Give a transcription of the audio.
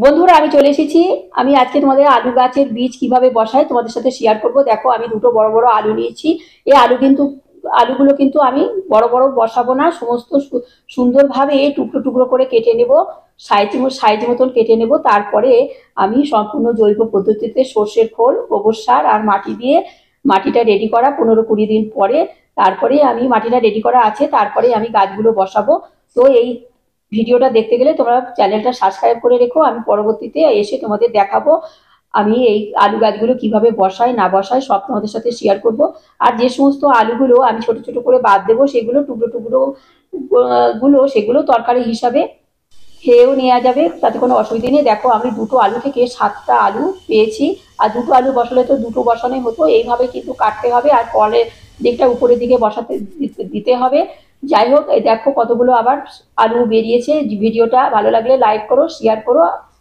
বন্ধুরা আমি চলে এসেছি। আমি আজকে তোমাদের আলু গাছের বীজ কিভাবে বসাই তোমাদের সাথে শেয়ার করব। দেখো আমি দুটো বড় বড় আলু নিয়েছি। এই আলুগুলো কিন্তু আমি বড় বড় বসাবো না, সমস্ত সুন্দরভাবে টুকরো টুকরো করে কেটে নেব। সাইজ মতন কেটে নেব। তারপরে আমি সম্পূর্ণ জৈব পদ্ধতিতে সর্ষের খোল, গোবর সার আর মাটি দিয়ে মাটিটা রেডি করা 15-20 দিন পরে তারপরে আমি মাটিটা রেডি করা আছে, তারপরে আমি গাছগুলো বসাবো। তো এই ভিডিওটা দেখতে গেলে তোমরা চ্যানেলটা সাবস্ক্রাইব করে রেখো। আমি পরবর্তীতে এসে তোমাদের দেখাবো আমি এই আলু গাছগুলো কিভাবে বসাই না বসাই, সব তোমাদের সাথে শেয়ার করব। আর যে সমস্ত আলুগুলো আমি ছোট ছোট করে বাদ দেবো, সেগুলো টুকরো টুকরো সেগুলো তরকারি হিসাবে খেয়েও নেওয়া যাবে, তাতে কোনো অসুবিধা নেই। দেখো আমি দুটো আলু থেকে 7টা আলু পেয়েছি। আর দুটো আলু বসালে তো দুটো বসানোই হতো, এইভাবে কিন্তু কাটতে হবে আর পরের দিকটা উপরের দিকে বসাতে দিতে হবে। যাই হোক, এই দেখো কতগুলো আবার আলু বেরিয়েছে। ভিডিওটা ভালো লাগলে লাইক করো, শেয়ার করো।